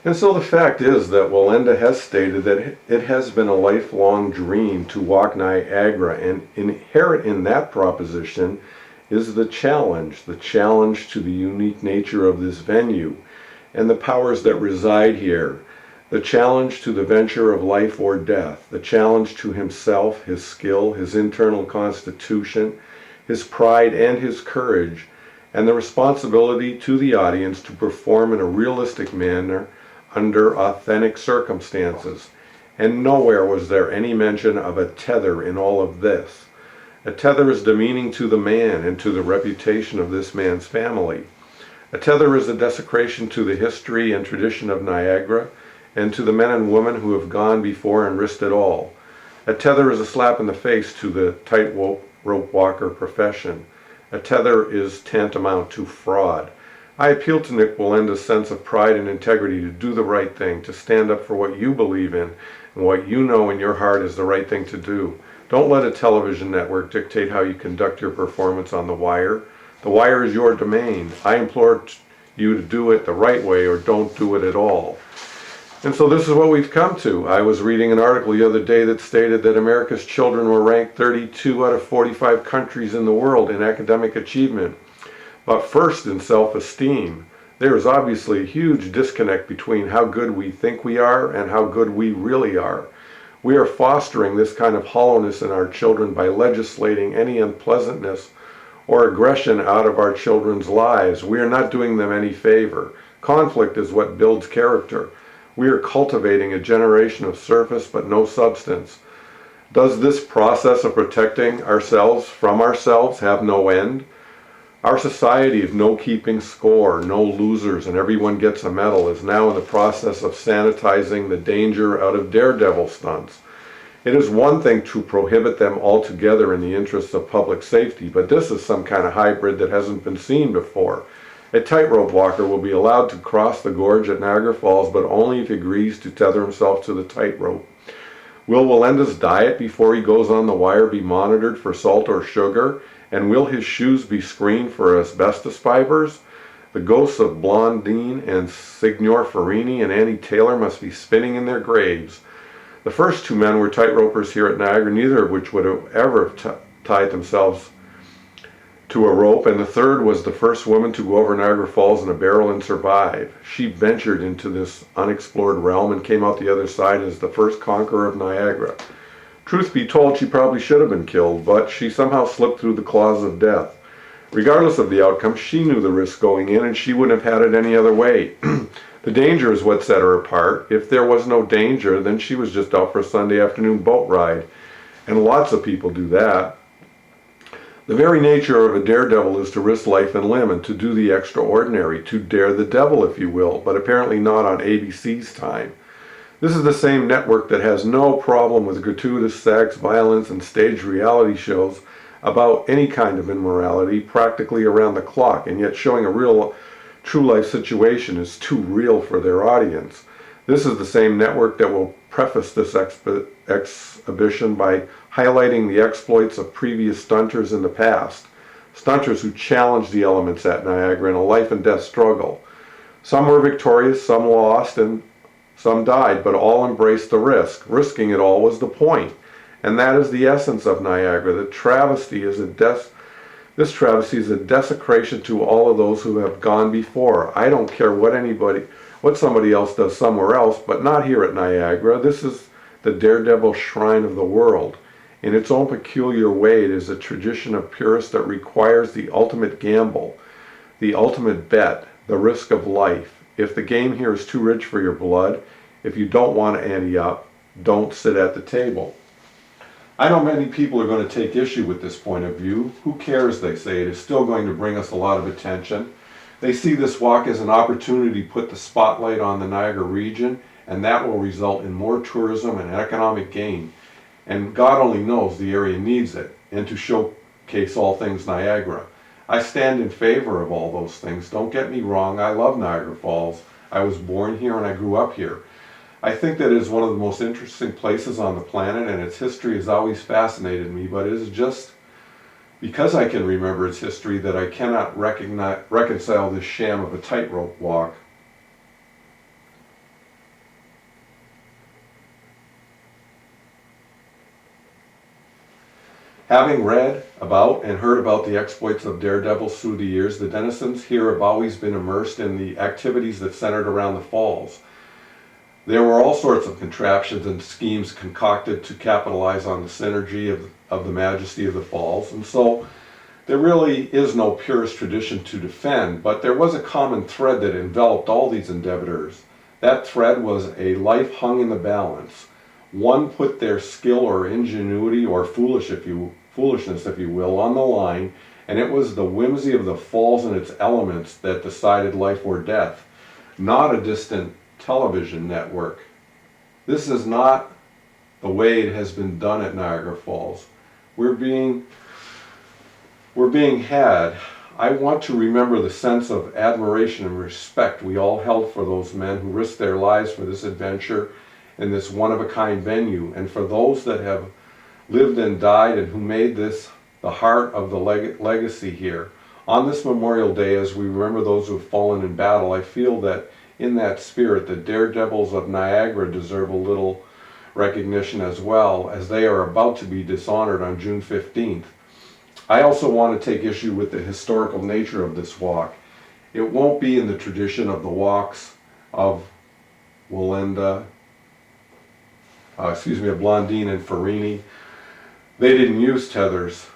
And so the fact is that Wallenda has stated that it has been a lifelong dream to walk Niagara, and inherent in that proposition is the challenge to the unique nature of this venue and the powers that reside here, the challenge to the venture of life or death, the challenge to himself, his skill, his internal constitution, his pride and his courage, and the responsibility to the audience to perform in a realistic manner under authentic circumstances. And nowhere was there any mention of a tether in all of this. A tether is demeaning to the man and to the reputation of this man's family. A tether is a desecration to the history and tradition of Niagara and to the men and women who have gone before and risked it all. A tether is a slap in the face to the tightrope walker profession. A tether is tantamount to fraud. I appeal to Nick Wallenda's sense of pride and integrity to do the right thing, to stand up for what you believe in and what you know in your heart is the right thing to do. Don't let a television network dictate how you conduct your performance on The Wire. The Wire is your domain. I implore you to do it the right way or don't do it at all. And so this is what we've come to. I was reading an article the other day that stated that America's children were ranked 32 out of 45 countries in the world in academic achievement, but first in self-esteem. There is obviously a huge disconnect between how good we think we are and how good we really are. We are fostering this kind of hollowness in our children by legislating any unpleasantness or aggression out of our children's lives. We are not doing them any favor. Conflict is what builds character. We are cultivating a generation of surface but no substance. Does this process of protecting ourselves from ourselves have no end? Our society of no keeping score, no losers, and everyone gets a medal is now in the process of sanitizing the danger out of daredevil stunts. It is one thing to prohibit them altogether in the interests of public safety, but this is some kind of hybrid that hasn't been seen before. A tightrope walker will be allowed to cross the gorge at Niagara Falls, but only if he agrees to tether himself to the tightrope. Will Wallenda's diet before he goes on the wire be monitored for salt or sugar? And will his shoes be screened for asbestos fibers? The ghosts of Blondine and Signor Farini and Annie Taylor must be spinning in their graves. The first two men were tightropers here at Niagara, neither of which would have ever tied themselves to a rope, and the third was the first woman to go over Niagara Falls in a barrel and survive. She ventured into this unexplored realm and came out the other side as the first conqueror of Niagara. Truth be told, she probably should have been killed, but she somehow slipped through the claws of death. Regardless of the outcome, she knew the risk going in, and she wouldn't have had it any other way. The danger is what set her apart. If there was no danger, then she was just out for a Sunday afternoon boat ride. And lots of people do that. The very nature of a daredevil is to risk life and limb and to do the extraordinary, to dare the devil, if you will, but apparently not on ABC's time. This is the same network that has no problem with gratuitous sex, violence, and staged reality shows about any kind of immorality practically around the clock, and yet showing a real, true-life situation is too real for their audience. This is the same network that will preface this exhibition by highlighting the exploits of previous stunters in the past, stunters who challenged the elements at Niagara in a life-and-death struggle. Some were victorious, some lost, and some died, but all embraced the risk. Risking it all was the point. And that is the essence of Niagara. This travesty is a desecration to all of those who have gone before. I don't care what somebody else does somewhere else, but not here at Niagara. This is the daredevil shrine of the world. In its own peculiar way, it is a tradition of purists that requires the ultimate gamble, the ultimate bet, the risk of life. If the game here is too rich for your blood, if you don't want to ante up, don't sit at the table. I know many people are going to take issue with this point of view. Who cares, they say. It is still going to bring us a lot of attention. They see this walk as an opportunity to put the spotlight on the Niagara region, and that will result in more tourism and economic gain. And God only knows the area needs it, and to showcase all things Niagara. I stand in favor of all those things. Don't get me wrong, I love Niagara Falls. I was born here and I grew up here. I think that it is one of the most interesting places on the planet, and its history has always fascinated me, but it is just because I can remember its history that I cannot reconcile this sham of a tightrope walk. Having read about and heard about the exploits of daredevils through the years, the denizens here have always been immersed in the activities that centered around the falls. There were all sorts of contraptions and schemes concocted to capitalize on the synergy of the majesty of the falls, and so there really is no purist tradition to defend, but there was a common thread that enveloped all these endeavors. That thread was a life hung in the balance. One put their skill or ingenuity or foolishness, if you will, on the line, and it was the whimsy of the falls and its elements that decided life or death, not a distant television network. This is not the way it has been done at Niagara Falls. We're being had. I want to remember the sense of admiration and respect we all held for those men who risked their lives for this adventure in this one-of-a-kind venue, and for those that have lived and died and who made this the heart of the legacy here. On this Memorial Day, as we remember those who have fallen in battle, I feel that in that spirit, the daredevils of Niagara deserve a little recognition as well, as they are about to be dishonored on June 15th. I also want to take issue with the historical nature of this walk. It won't be in the tradition of the walks of Wallenda, of Blondin and Farini. They didn't use tethers.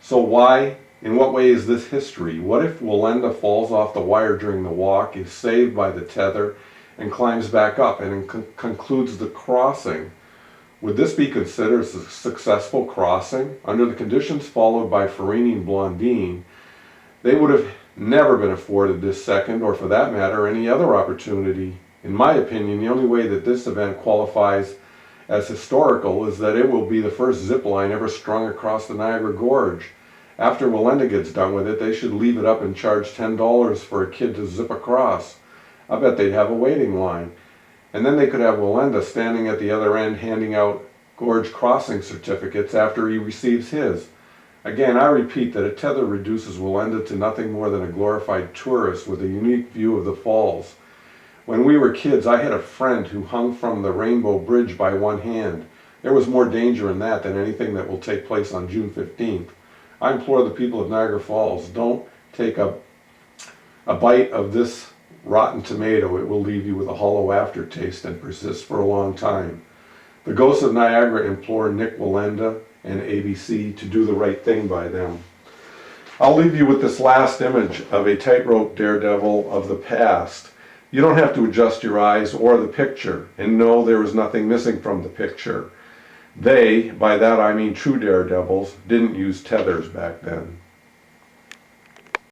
So why, in what way is this history? What if Wallenda falls off the wire during the walk, is saved by the tether, and climbs back up and concludes the crossing? Would this be considered a successful crossing? Under the conditions followed by Farini and Blondin, they would have never been afforded this second, or for that matter, any other opportunity. In my opinion, the only way that this event qualifies as historical is that it will be the first zip line ever strung across the Niagara Gorge. After Wallenda gets done with it, they should leave it up and charge $10 for a kid to zip across. I bet they'd have a waiting line. And then they could have Wallenda standing at the other end handing out gorge crossing certificates after he receives his. Again, I repeat that a tether reduces Wallenda to nothing more than a glorified tourist with a unique view of the falls. When we were kids, I had a friend who hung from the Rainbow Bridge by one hand. There was more danger in that than anything that will take place on June 15th. I implore the people of Niagara Falls, don't take a bite of this rotten tomato. It will leave you with a hollow aftertaste and persist for a long time. The ghosts of Niagara implore Nick Wallenda and ABC to do the right thing by them. I'll leave you with this last image of a tightrope daredevil of the past. You don't have to adjust your eyes or the picture, and no, there is nothing missing from the picture. They, by that I mean true daredevils, didn't use tethers back then.